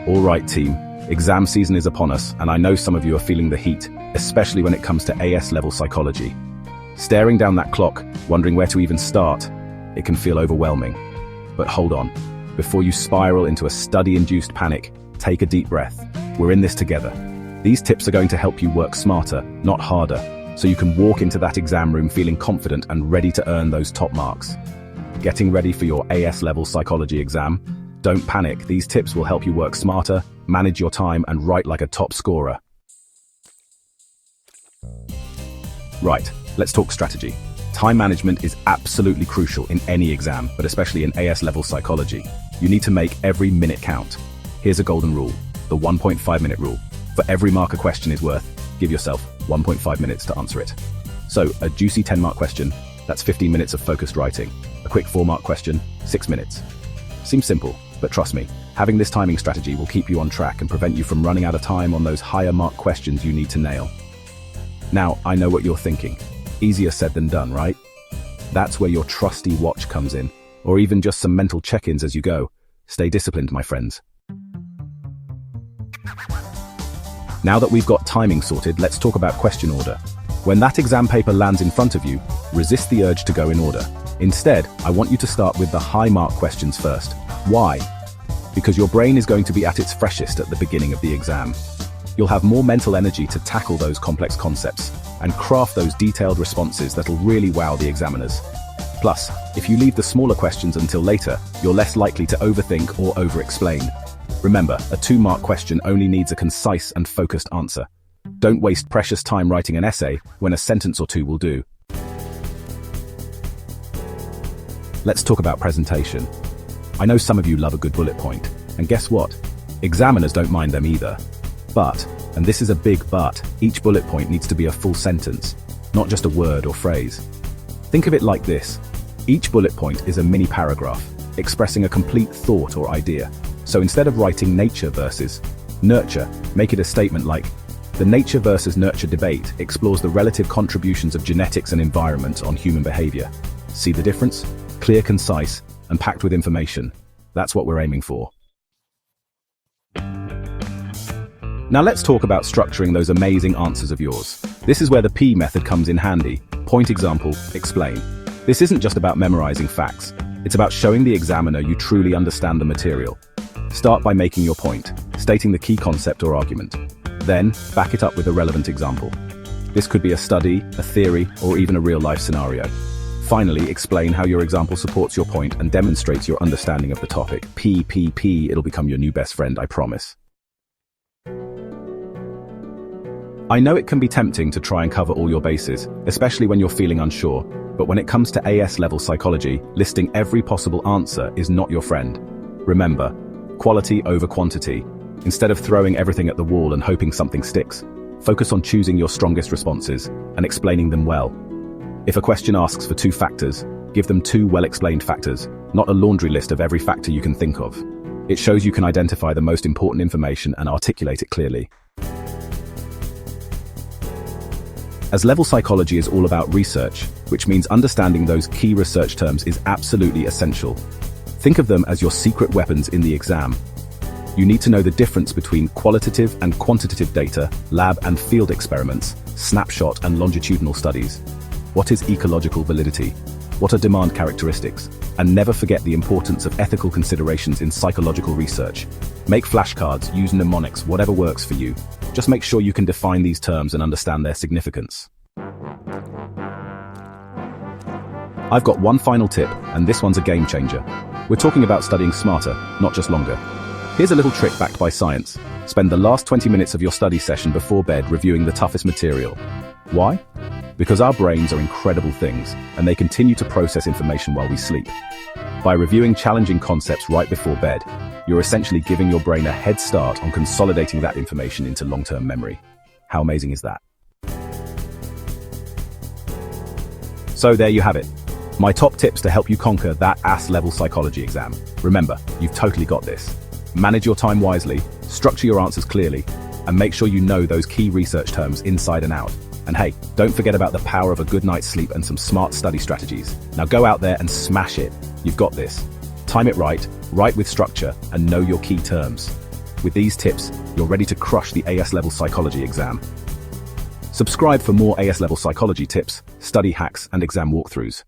All right, team. Exam season is upon us, and I know some of you are feeling the heat, especially when it comes to AS level psychology. Staring down that clock, wondering where to even start, it can feel overwhelming. But hold on. Before you spiral into a study-induced panic, take a deep breath. We're in this together. These tips are going to help you work smarter, not harder, so you can walk into that exam room feeling confident and ready to earn those top marks. Getting ready for your AS level psychology exam? Don't panic, these tips will help you work smarter, manage your time, and write like a top scorer. Right, let's talk strategy. Time management is absolutely crucial in any exam, but especially in AS level psychology. You need to make every minute count. Here's a golden rule, the 1.5-minute rule. For every mark a question is worth, give yourself 1.5 minutes to answer it. So, a juicy 10-mark question, that's 15 minutes of focused writing. A quick 4-mark question, 6 minutes. Seems simple, but trust me, having this timing strategy will keep you on track and prevent you from running out of time on those higher mark questions you need to nail. Now, I know what you're thinking. Easier said than done, right? That's where your trusty watch comes in, or even just some mental check-ins as you go. Stay disciplined, my friends. Now that we've got timing sorted, let's talk about question order. When that exam paper lands in front of you, resist the urge to go in order. Instead, I want you to start with the high-mark questions first. Why? Because your brain is going to be at its freshest at the beginning of the exam. You'll have more mental energy to tackle those complex concepts and craft those detailed responses that'll really wow the examiners. Plus, if you leave the smaller questions until later, you're less likely to overthink or over-explain. Remember, a 2-mark question only needs a concise and focused answer. Don't waste precious time writing an essay when a sentence or two will do. Let's talk about presentation. I know some of you love a good bullet point, and guess what? Examiners don't mind them either. But, and this is a big but, each bullet point needs to be a full sentence, not just a word or phrase. Think of it like this. Each bullet point is a mini paragraph, expressing a complete thought or idea. So instead of writing nature versus nurture, make it a statement like, the nature versus nurture debate explores the relative contributions of genetics and environment on human behavior. See the difference? Clear, concise, and packed with information. That's what we're aiming for. Now let's talk about structuring those amazing answers of yours. This is where the P method comes in handy. Point, example, explain. This isn't just about memorizing facts. It's about showing the examiner you truly understand the material. Start by making your point, stating the key concept or argument. Then, back it up with a relevant example. This could be a study, a theory, or even a real-life scenario. Finally, explain how your example supports your point and demonstrates your understanding of the topic. P, it'll become your new best friend, I promise. I know it can be tempting to try and cover all your bases, especially when you're feeling unsure, but when it comes to AS level psychology, listing every possible answer is not your friend. Remember, quality over quantity. Instead of throwing everything at the wall and hoping something sticks, focus on choosing your strongest responses and explaining them well. If a question asks for 2 factors, give them 2 well-explained factors, not a laundry list of every factor you can think of. It shows you can identify the most important information and articulate it clearly. As level psychology is all about research, which means understanding those key research terms is absolutely essential. Think of them as your secret weapons in the exam. You need to know the difference between qualitative and quantitative data, lab and field experiments, snapshot and longitudinal studies. What is ecological validity? What are demand characteristics? And never forget the importance of ethical considerations in psychological research. Make flashcards, use mnemonics, whatever works for you. Just make sure you can define these terms and understand their significance. I've got one final tip, and this one's a game changer. We're talking about studying smarter, not just longer. Here's a little trick backed by science. Spend the last 20 minutes of your study session before bed reviewing the toughest material. Why? Because our brains are incredible things, and they continue to process information while we sleep. By reviewing challenging concepts right before bed, you're essentially giving your brain a head start on consolidating that information into long-term memory. How amazing is that? So there you have it. My top tips to help you conquer that AS-level psychology exam. Remember, you've totally got this. Manage your time wisely, structure your answers clearly, and make sure you know those key research terms inside and out. And hey, don't forget about the power of a good night's sleep and some smart study strategies. Now go out there and smash it. You've got this. Time it right, write with structure, and know your key terms. With these tips, you're ready to crush the AS Level Psychology exam. Subscribe for more AS Level Psychology tips, study hacks, and exam walkthroughs.